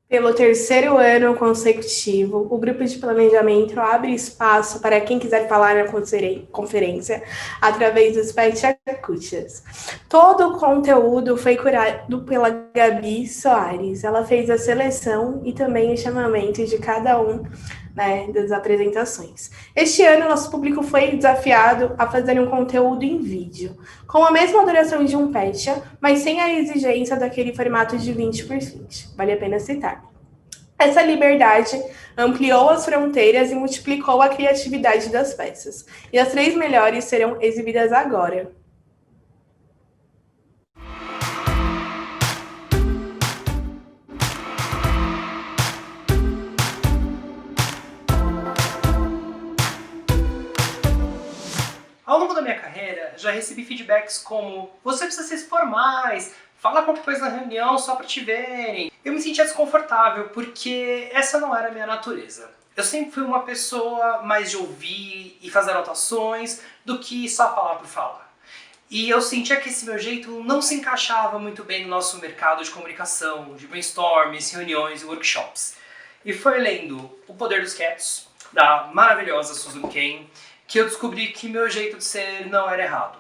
Pelo terceiro ano consecutivo, o grupo de planejamento abre espaço para quem quiser falar na conferência através dos Petchacuchas. Todo o conteúdo foi curado pela Gabi Soares. Ela fez a seleção e também o chamamento de cada um, né, das apresentações. Este ano, nosso público foi desafiado a fazer um conteúdo em vídeo, com a mesma duração de um Petcha, mas sem a exigência daquele formato de 20 por 20. Vale a pena citar. Essa liberdade ampliou as fronteiras e multiplicou a criatividade das peças. E as três melhores serão exibidas agora. Ao longo da minha carreira, já recebi feedbacks como: você precisa se expor mais, fala qualquer coisa na reunião só para te verem. Eu me sentia desconfortável porque essa não era a minha natureza. Eu sempre fui uma pessoa mais de ouvir e fazer anotações do que só falar por falar. E eu sentia que esse meu jeito não se encaixava muito bem no nosso mercado de comunicação, de brainstorms, reuniões e workshops. E foi lendo O Poder dos Quietos, da maravilhosa Susan Cain, que eu descobri que meu jeito de ser não era errado.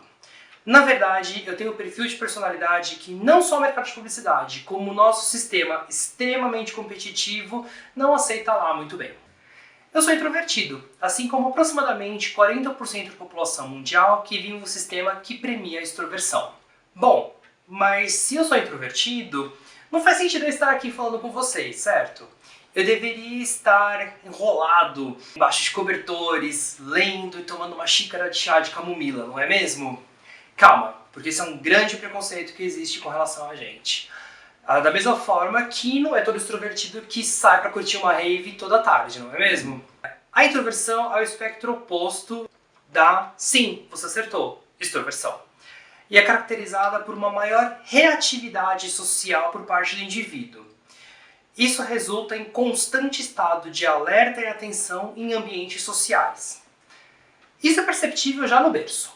Na verdade, eu tenho um perfil de personalidade que não só o mercado de publicidade, como o nosso sistema extremamente competitivo não aceita lá muito bem. Eu sou introvertido, assim como aproximadamente 40% da população mundial que vive um sistema que premia a extroversão. Bom, mas se eu sou introvertido, não faz sentido eu estar aqui falando com vocês, certo? Eu deveria estar enrolado embaixo de cobertores, lendo e tomando uma xícara de chá de camomila, não é mesmo? Calma, porque isso é um grande preconceito que existe com relação a gente. Da mesma forma que não é todo extrovertido que sai pra curtir uma rave toda tarde, não é mesmo? A introversão é o espectro oposto da, sim, você acertou, extroversão. E é caracterizada por uma maior reatividade social por parte do indivíduo. Isso resulta em constante estado de alerta e atenção em ambientes sociais. Isso é perceptível já no berço.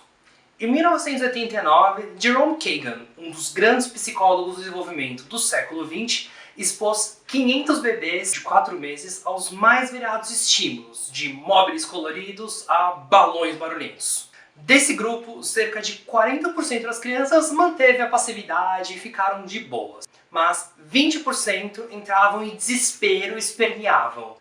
Em 1989, Jerome Kagan, um dos grandes psicólogos do desenvolvimento do século XX, expôs 500 bebês de 4 meses aos mais variados estímulos, de móveis coloridos a balões barulhentos. Desse grupo, cerca de 40% das crianças manteve a passividade e ficaram de boas, mas 20% entravam em desespero e esperneavam.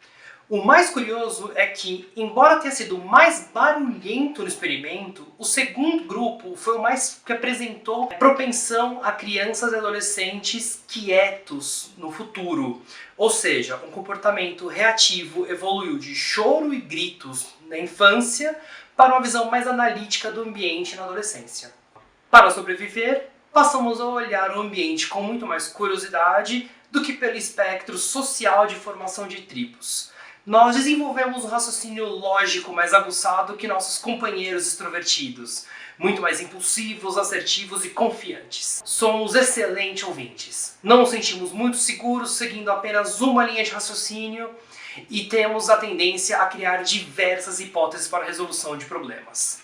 O mais curioso é que, embora tenha sido o mais barulhento no experimento, o segundo grupo foi o mais que apresentou propensão a crianças e adolescentes quietos no futuro. Ou seja, um comportamento reativo evoluiu de choro e gritos na infância para uma visão mais analítica do ambiente na adolescência. Para sobreviver, passamos a olhar o ambiente com muito mais curiosidade do que pelo espectro social de formação de tribos. Nós desenvolvemos um raciocínio lógico mais aguçado que nossos companheiros extrovertidos, muito mais impulsivos, assertivos e confiantes. Somos excelentes ouvintes. Não nos sentimos muito seguros seguindo apenas uma linha de raciocínio e temos a tendência a criar diversas hipóteses para a resolução de problemas.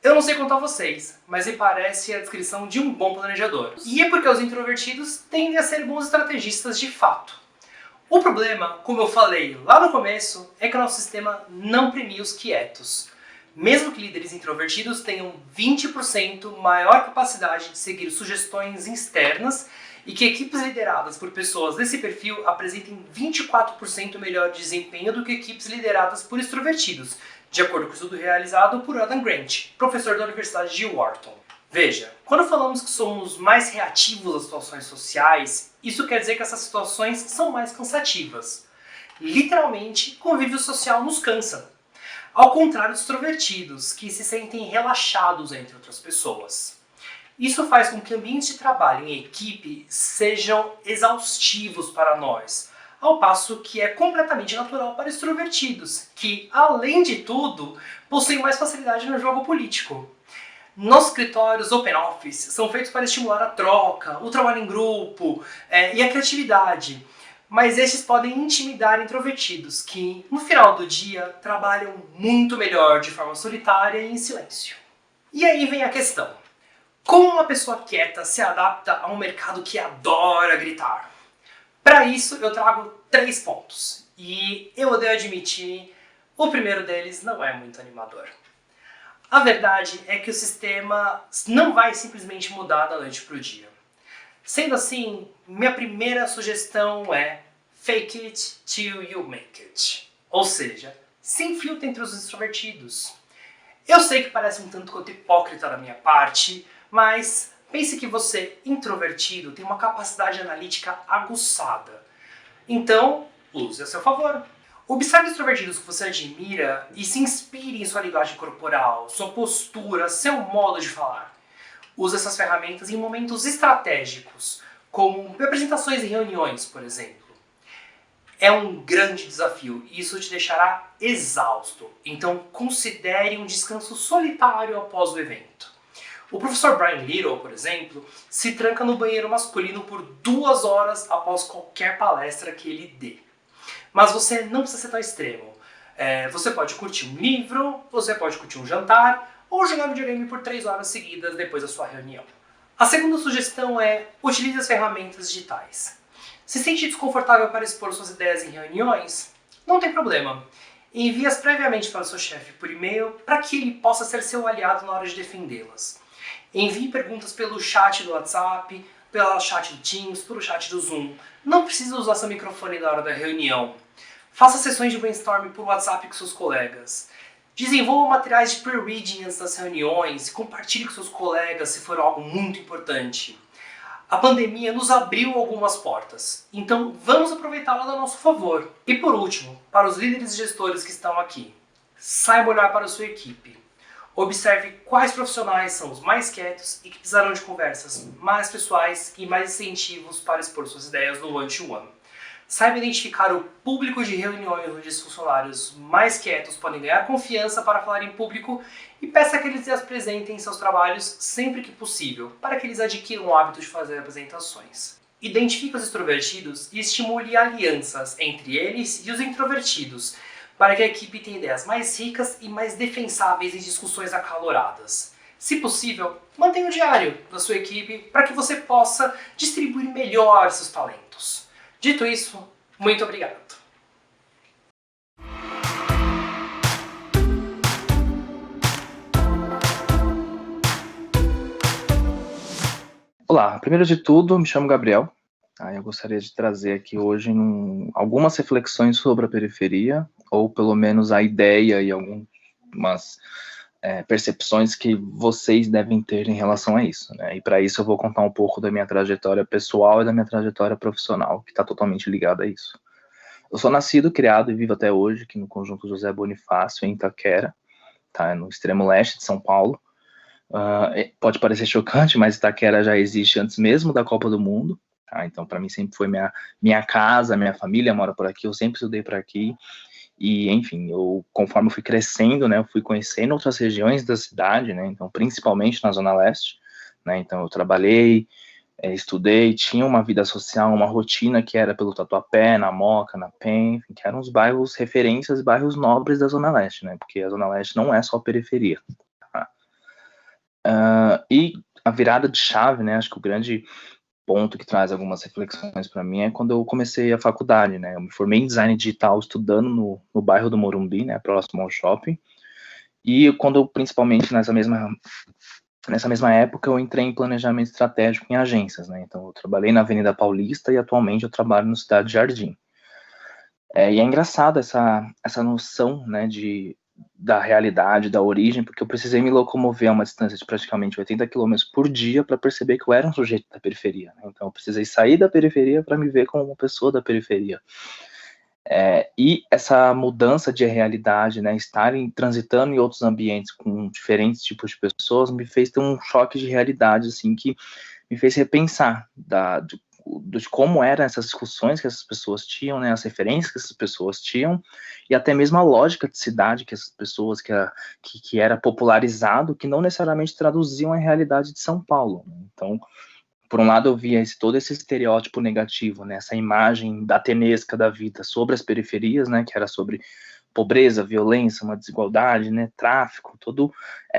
Eu não sei contar vocês, mas me parece a descrição de um bom planejador. E é porque os introvertidos tendem a ser bons estrategistas de fato. O problema, como eu falei lá no começo, é que o nosso sistema não premia os quietos. Mesmo que líderes introvertidos tenham 20% maior capacidade de seguir sugestões externas e que equipes lideradas por pessoas desse perfil apresentem 24% melhor desempenho do que equipes lideradas por extrovertidos, de acordo com o estudo realizado por Adam Grant, professor da Universidade de Wharton. Veja, quando falamos que somos mais reativos às situações sociais, isso quer dizer que essas situações são mais cansativas. Literalmente, convívio social nos cansa. Ao contrário dos extrovertidos, que se sentem relaxados entre outras pessoas. Isso faz com que ambientes de trabalho em equipe sejam exaustivos para nós, ao passo que é completamente natural para extrovertidos, que, além de tudo, possuem mais facilidade no jogo político. Nossos escritórios Open Office são feitos para estimular a troca, o trabalho em grupo e a criatividade, mas estes podem intimidar introvertidos, que, no final do dia, trabalham muito melhor de forma solitária e em silêncio. E aí vem a questão. Como uma pessoa quieta se adapta a um mercado que adora gritar? Para isso, eu trago 3 pontos. E eu odeio admitir, o primeiro deles não é muito animador. A verdade é que o sistema não vai simplesmente mudar da noite para o dia. Sendo assim, minha primeira sugestão é fake it till you make it. Ou seja, sem filtro entre os extrovertidos. Eu sei que parece um tanto quanto hipócrita da minha parte, mas pense que você, introvertido, tem uma capacidade analítica aguçada. Então, use a seu favor. Observe extrovertidos que você admira e se inspire em sua linguagem corporal, sua postura, seu modo de falar. Use essas ferramentas em momentos estratégicos, como apresentações e reuniões, por exemplo. É um grande desafio e isso te deixará exausto, então considere um descanso solitário após o evento. O professor Brian Little, por exemplo, se tranca no banheiro masculino por 2 horas após qualquer palestra que ele dê. Mas você não precisa ser tão extremo. Você pode curtir um livro, você pode curtir um jantar, ou jogar videogame por 3 horas seguidas depois da sua reunião. A segunda sugestão é utilize as ferramentas digitais. Se sente desconfortável para expor suas ideias em reuniões? Não tem problema. Envie-as previamente para o seu chefe por e-mail para que ele possa ser seu aliado na hora de defendê-las. Envie perguntas pelo chat do WhatsApp, pelo chat do Teams, pelo chat do Zoom. Não precisa usar seu microfone na hora da reunião. Faça sessões de brainstorming por WhatsApp com seus colegas. Desenvolva materiais de pre-reading antes das reuniões e compartilhe com seus colegas se for algo muito importante. A pandemia nos abriu algumas portas, então vamos aproveitá-la a nosso favor. E por último, para os líderes e gestores que estão aqui, saiba olhar para a sua equipe. Observe quais profissionais são os mais quietos e que precisarão de conversas mais pessoais e mais incentivos para expor suas ideias no one-to-one. Saiba identificar o público de reuniões onde os funcionários mais quietos podem ganhar confiança para falar em público e peça que eles se apresentem em seus trabalhos sempre que possível, para que eles adquiram o hábito de fazer apresentações. Identifique os extrovertidos e estimule alianças entre eles e os introvertidos, para que a equipe tenha ideias mais ricas e mais defensáveis em discussões acaloradas. Se possível, mantenha o diário da sua equipe para que você possa distribuir melhor seus talentos. Dito isso, muito obrigado. Olá, primeiro de tudo, me chamo Gabriel. Eu gostaria de trazer aqui hoje algumas reflexões sobre a periferia, ou pelo menos a ideia e algumas percepções que vocês devem ter em relação a isso, né? E para isso eu vou contar um pouco da minha trajetória pessoal e da minha trajetória profissional, que está totalmente ligada a isso. Eu sou nascido, criado e vivo até hoje aqui no Conjunto José Bonifácio, em Itaquera, tá? No extremo leste de São Paulo. Pode parecer chocante, mas Itaquera já existe antes mesmo da Copa do Mundo, tá? Então para mim sempre foi minha casa, minha família mora por aqui, eu sempre estudei por aqui. E, enfim, conforme eu fui crescendo, né, eu fui conhecendo outras regiões da cidade, né, então, principalmente na Zona Leste, né, então eu trabalhei, estudei, tinha uma vida social, uma rotina que era pelo Tatuapé, na Moca, na Penha, enfim, que eram os bairros referências, bairros nobres da Zona Leste, né, porque a Zona Leste não é só periferia. Tá? E a virada de chave, né, acho que o grande ponto que traz algumas reflexões para mim é quando eu comecei a faculdade, né? Eu me formei em design digital estudando no bairro do Morumbi, né? Próximo ao shopping. E principalmente nessa mesma época, eu entrei em planejamento estratégico em agências, né? Então, eu trabalhei na Avenida Paulista e atualmente eu trabalho no Cidade Jardim. E é engraçado essa noção, né, da realidade, da origem, porque eu precisei me locomover a uma distância de praticamente 80 quilômetros por dia para perceber que eu era um sujeito da periferia, né? Então eu precisei sair da periferia para me ver como uma pessoa da periferia. E essa mudança de realidade, né, transitando em outros ambientes com diferentes tipos de pessoas, me fez ter um choque de realidade, assim, que me fez repensar de como eram essas discussões que essas pessoas tinham, né, as referências que essas pessoas tinham, e até mesmo a lógica de cidade que essas pessoas, que era popularizado, que não necessariamente traduziam a realidade de São Paulo. Então, por um lado, eu via todo esse estereótipo negativo, né, essa imagem datanesca da vida sobre as periferias, né, que era sobre pobreza, violência, uma desigualdade, né, tráfico, todas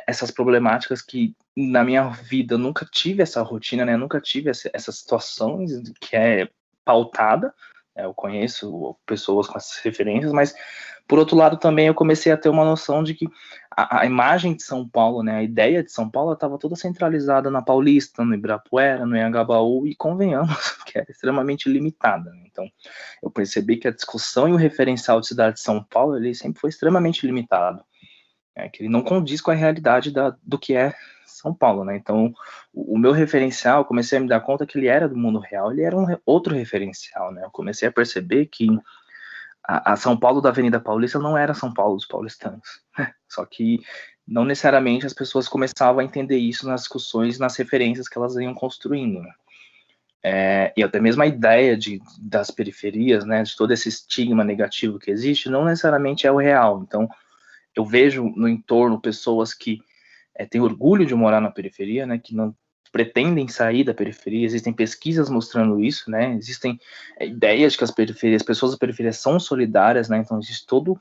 essas problemáticas que na minha vida eu nunca tive essa rotina, né, nunca tive essas situações que pautada, eu conheço pessoas com essas referências, mas, por outro lado, também eu comecei a ter uma noção de que a imagem de São Paulo, né, a ideia de São Paulo, estava toda centralizada na Paulista, no Ibirapuera, no Anhangabaú, e convenhamos que era extremamente limitada. Né? Então, eu percebi que a discussão e o referencial de cidade de São Paulo, ele sempre foi extremamente limitado, que ele não condiz com a realidade do que é São Paulo, né? Então, o meu referencial, eu comecei a me dar conta que ele era do mundo real, ele era outro referencial, né? Eu comecei a perceber que a São Paulo da Avenida Paulista não era São Paulo dos paulistanos. Só que não necessariamente as pessoas começavam a entender isso nas discussões, nas referências que elas iam construindo, né? E até mesmo a ideia das periferias, né, de todo esse estigma negativo que existe, não necessariamente é o real. Então, eu vejo no entorno pessoas que têm orgulho de morar na periferia, né, que não pretendem sair da periferia, existem pesquisas mostrando isso, né, existem ideias de que as pessoas da periferia são solidárias, né, então existe todo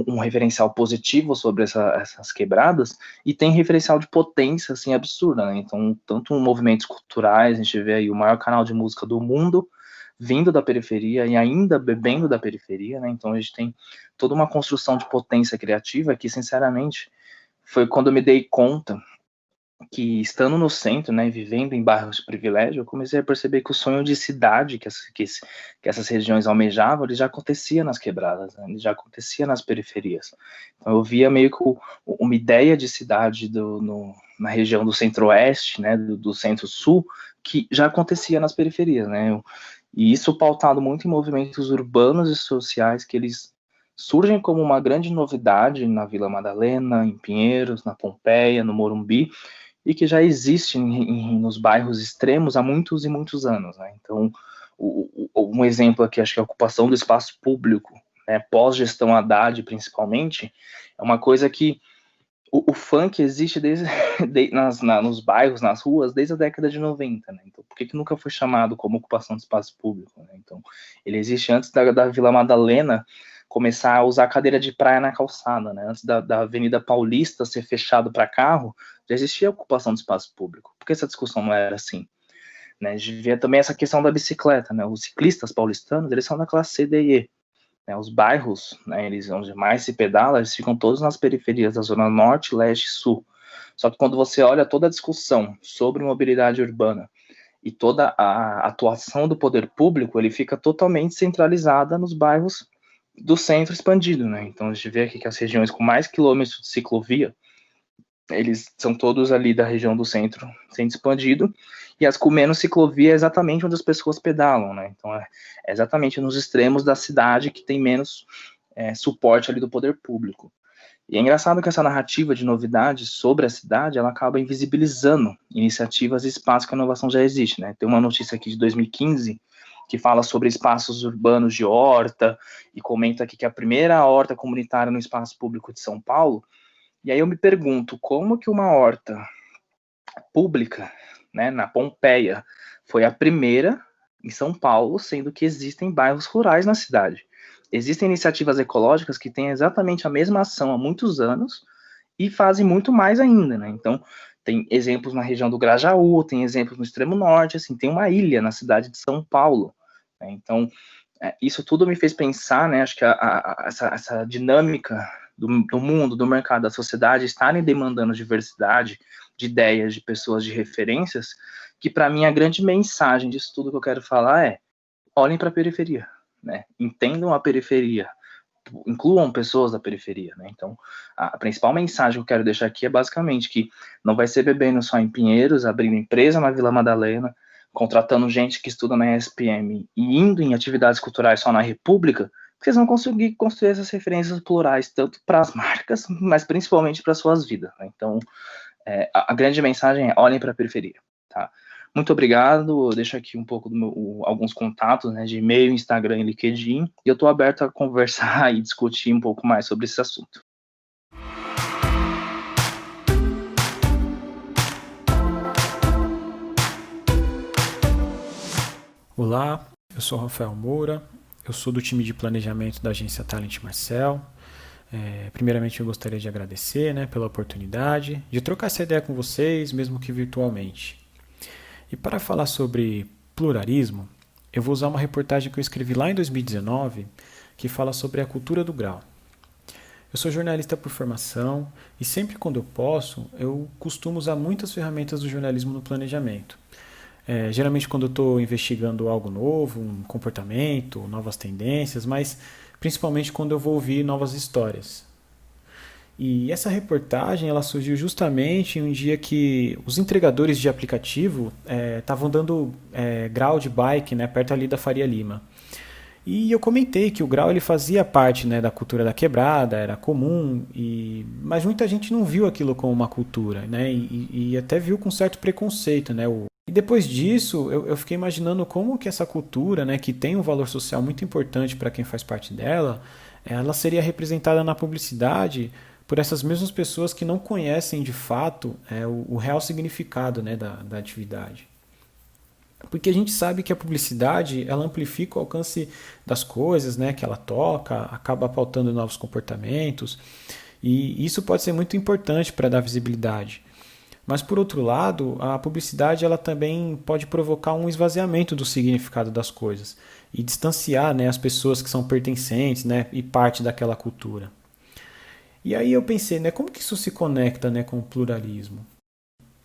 um referencial positivo sobre essas quebradas, e tem referencial de potência, assim, absurda, né, então, tanto movimentos culturais, a gente vê aí o maior canal de música do mundo, vindo da periferia e ainda bebendo da periferia, né? Então a gente tem toda uma construção de potência criativa que, sinceramente, foi quando eu me dei conta que, estando no centro, né, vivendo em bairros de privilégio, eu comecei a perceber que o sonho de cidade que essas regiões almejavam, ele já acontecia nas quebradas, né? Ele já acontecia nas periferias. Então eu via meio que uma ideia de cidade na região do centro-oeste, né, do centro-sul, que já acontecia nas periferias, né? E isso pautado muito em movimentos urbanos e sociais que eles surgem como uma grande novidade na Vila Madalena, em Pinheiros, na Pompeia, no Morumbi, e que já existem nos bairros extremos há muitos e muitos anos, né? Então, um exemplo aqui, acho que a ocupação do espaço público, né, pós-gestão Haddad, principalmente, é uma coisa que o funk existe nos bairros, nas ruas, desde a década de 90, né? Então, por que nunca foi chamado como ocupação de espaço público, né? Então, ele existe antes da Vila Madalena começar a usar cadeira de praia na calçada, né? Antes da Avenida Paulista ser fechado para carro, já existia ocupação de espaço público. Por que essa discussão não era assim? Né? A gente vê também essa questão da bicicleta, né? Os ciclistas paulistanos, eles são da classe C, D e E. Os bairros, né, onde mais se pedala, eles ficam todos nas periferias da zona norte, leste e sul. Só que quando você olha toda a discussão sobre mobilidade urbana e toda a atuação do poder público, ele fica totalmente centralizada nos bairros do centro expandido, né? Então a gente vê aqui que as regiões com mais quilômetros de ciclovia, eles são todos ali da região do centro expandido, e as com menos ciclovia é exatamente onde as pessoas pedalam, né? Então é exatamente nos extremos da cidade que tem menos suporte ali do poder público. E é engraçado que essa narrativa de novidade sobre a cidade, ela acaba invisibilizando iniciativas e espaços que a inovação já existe, né? Tem uma notícia aqui de 2015 que fala sobre espaços urbanos de horta, e comenta aqui que a primeira horta comunitária no espaço público de São Paulo. E aí eu me pergunto, como que uma horta pública, né, na Pompeia, foi a primeira em São Paulo, sendo que existem bairros rurais na cidade? Existem iniciativas ecológicas que têm exatamente a mesma ação há muitos anos e fazem muito mais ainda, né? Então, tem exemplos na região do Grajaú, tem exemplos no extremo norte, assim, tem uma ilha na cidade de São Paulo, né? Então, isso tudo me fez pensar, né, acho que essa dinâmica do mundo, do mercado, da sociedade estarem demandando diversidade de ideias, de pessoas, de referências, que para mim a grande mensagem disso tudo que eu quero falar é: olhem para a periferia, né? Entendam a periferia, incluam pessoas da periferia, né? Então, a principal mensagem que eu quero deixar aqui é basicamente que não vai ser bebendo só em Pinheiros, abrindo empresa na Vila Madalena, contratando gente que estuda na ESPM e indo em atividades culturais só na República, porque vocês vão conseguir construir essas referências plurais, tanto para as marcas, mas principalmente para suas vidas, né? Então, a grande mensagem é: olhem para a periferia, tá? Muito obrigado, eu deixo aqui um pouco alguns contatos, né, de e-mail, Instagram e LinkedIn, e eu estou aberto a conversar e discutir um pouco mais sobre esse assunto. Olá, eu sou Rafael Moura, eu sou do time de planejamento da agência Talent Marcel. Primeiramente eu gostaria de agradecer, né, pela oportunidade de trocar essa ideia com vocês, mesmo que virtualmente. E para falar sobre pluralismo, eu vou usar uma reportagem que eu escrevi lá em 2019, que fala sobre a cultura do grau. Eu sou jornalista por formação e sempre quando eu posso, eu costumo usar muitas ferramentas do jornalismo no planejamento. Geralmente quando eu estou investigando algo novo, um comportamento, novas tendências, mas principalmente quando eu vou ouvir novas histórias. E essa reportagem ela surgiu justamente em um dia que os entregadores de aplicativo estavam dando grau de bike, né, perto ali da Faria Lima. E eu comentei que o grau ele fazia parte, né, da cultura da quebrada, era comum, mas muita gente não viu aquilo como uma cultura, né, e até viu com certo preconceito. Né, e depois disso eu fiquei imaginando como que essa cultura, né, que tem um valor social muito importante para quem faz parte dela, ela seria representada na publicidade por essas mesmas pessoas que não conhecem de fato o real significado, né, da atividade. Porque a gente sabe que a publicidade ela amplifica o alcance das coisas, né, que ela toca, acaba pautando novos comportamentos, e isso pode ser muito importante para dar visibilidade. Mas, por outro lado, a publicidade ela também pode provocar um esvaziamento do significado das coisas e distanciar, né, as pessoas que são pertencentes, né, e parte daquela cultura. E aí eu pensei, né, como que isso se conecta, né, com o pluralismo?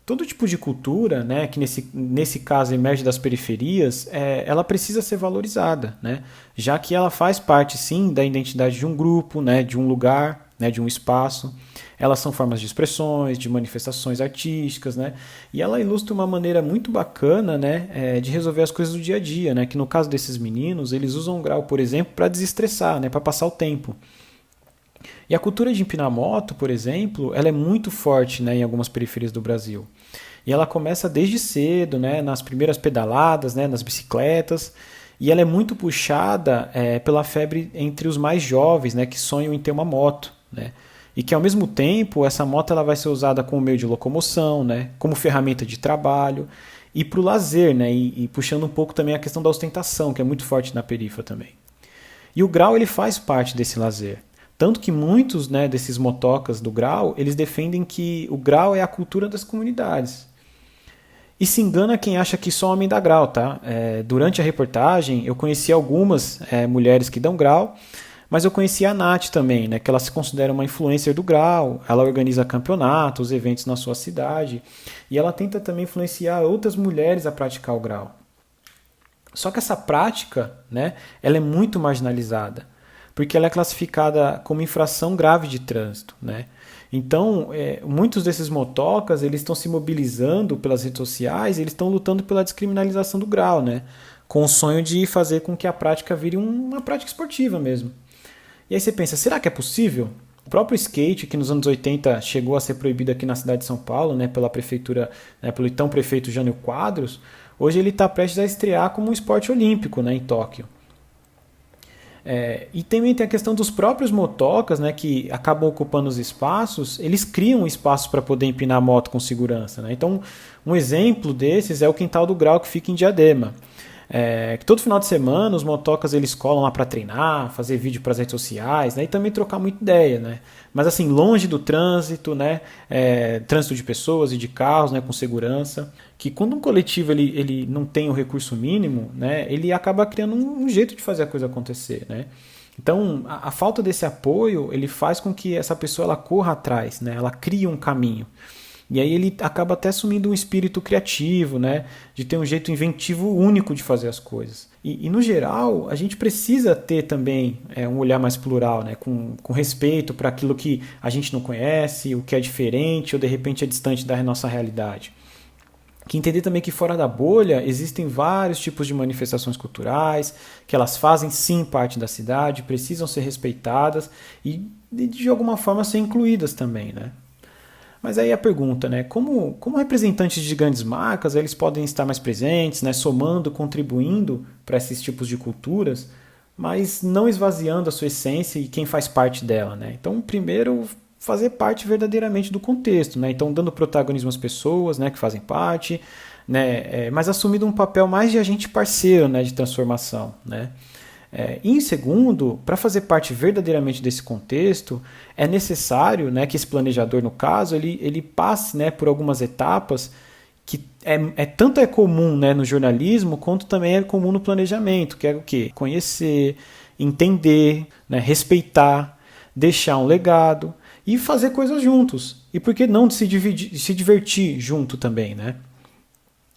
Todo tipo de cultura, né, que nesse caso emerge das periferias, ela precisa ser valorizada, né, já que ela faz parte, sim, da identidade de um grupo, né, de um lugar, né, de um espaço. Elas são formas de expressões, de manifestações artísticas, né, e ela ilustra uma maneira muito bacana, né, de resolver as coisas do dia a dia, né, que no caso desses meninos, eles usam o grau, por exemplo, para desestressar, né, para passar o tempo. E a cultura de empinar moto, por exemplo, ela é muito forte, né, em algumas periferias do Brasil. E ela começa desde cedo, né, nas primeiras pedaladas, né, nas bicicletas, e ela é muito puxada pela febre entre os mais jovens, né, que sonham em ter uma moto, né, e que ao mesmo tempo essa moto ela vai ser usada como meio de locomoção, né, como ferramenta de trabalho e para o lazer, né, e puxando um pouco também a questão da ostentação, que é muito forte na perifa também. E o grau ele faz parte desse lazer. Tanto que muitos, né, desses motocas do grau, eles defendem que o grau é a cultura das comunidades. E se engana quem acha que só homem dá grau, tá? Durante a reportagem, eu conheci algumas mulheres que dão grau, mas eu conheci a Nath também, né, que ela se considera uma influencer do grau, ela organiza campeonatos, eventos na sua cidade, e ela tenta também influenciar outras mulheres a praticar o grau. Só que essa prática, né, ela é muito marginalizada, porque ela é classificada como infração grave de trânsito, né? Então, muitos desses motocas, eles estão se mobilizando pelas redes sociais, eles estão lutando pela descriminalização do grau, né? Com o sonho de fazer com que a prática vire uma prática esportiva mesmo. E aí você pensa, será que é possível? O próprio skate, que nos anos 80 chegou a ser proibido aqui na cidade de São Paulo, né, pela prefeitura, né, pelo então prefeito Jânio Quadros, hoje ele está prestes a estrear como um esporte olímpico, né, em Tóquio. E também tem a questão dos próprios motocas, né, que acabam ocupando os espaços, eles criam espaços para poder empinar a moto com segurança, né? Então, um exemplo desses é o Quintal do Grau, que fica em Diadema. Que todo final de semana os motocas eles colam lá para treinar, fazer vídeo para as redes sociais, né, e também trocar muita ideia, né? Mas assim, longe do trânsito, né, trânsito de pessoas e de carros, né, com segurança, que quando um coletivo ele não tem o recurso mínimo, né, ele acaba criando um jeito de fazer a coisa acontecer, né? Então a falta desse apoio ele faz com que essa pessoa ela corra atrás, né, ela cria um caminho. E aí ele acaba até assumindo um espírito criativo, né? De ter um jeito inventivo único de fazer as coisas. E no geral, a gente precisa ter também um olhar mais plural, né? Com respeito para aquilo que a gente não conhece, o que é diferente ou de repente é distante da nossa realidade. Que entender também que fora da bolha existem vários tipos de manifestações culturais, que elas fazem sim parte da cidade, precisam ser respeitadas e de alguma forma ser incluídas também, né? Mas aí a pergunta, né, como representantes de grandes marcas eles podem estar mais presentes, né, somando, contribuindo para esses tipos de culturas, mas não esvaziando a sua essência e quem faz parte dela, né? Então, primeiro, fazer parte verdadeiramente do contexto, né? Então, dando protagonismo às pessoas, né, que fazem parte, né, mas assumindo um papel mais de agente parceiro, né, de transformação, né? E em segundo, para fazer parte verdadeiramente desse contexto, é necessário, né, que esse planejador, no caso, ele passe, né, por algumas etapas que tanto é comum, né, no jornalismo, quanto também é comum no planejamento, que é o quê? Conhecer, entender, né, respeitar, deixar um legado e fazer coisas juntos. E por que não se divertir junto também, né?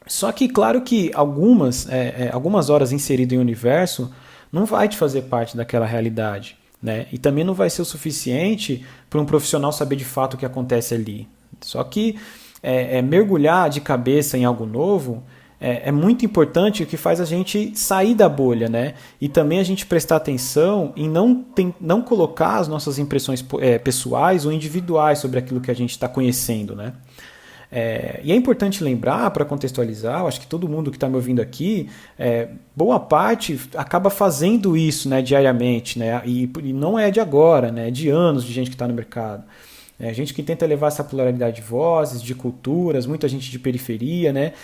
Só que, claro que algumas horas inserido em um universo não vai te fazer parte daquela realidade, né? E também não vai ser o suficiente para um profissional saber de fato o que acontece ali. Só que mergulhar de cabeça em algo novo é muito importante, o que faz a gente sair da bolha, né? E também a gente prestar atenção em não colocar as nossas impressões pessoais ou individuais sobre aquilo que a gente está conhecendo, né? E é importante lembrar, para contextualizar, eu acho que todo mundo que está me ouvindo aqui, boa parte acaba fazendo isso, né, diariamente, né, e não é de agora, né, é de anos de gente que está no mercado. Gente que tenta levar essa pluralidade de vozes, de culturas, muita gente de periferia, né,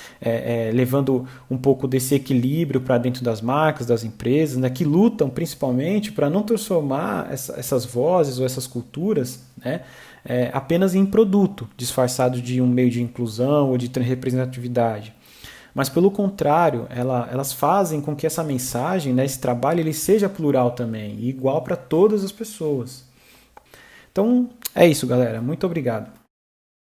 levando um pouco desse equilíbrio para dentro das marcas, das empresas, né, que lutam principalmente para não transformar essas vozes ou essas culturas, né, apenas em produto, disfarçado de um meio de inclusão ou de representatividade. Mas, pelo contrário, elas fazem com que essa mensagem, né, esse trabalho, ele seja plural também, e igual para todas as pessoas. Então, é isso, galera. Muito obrigado.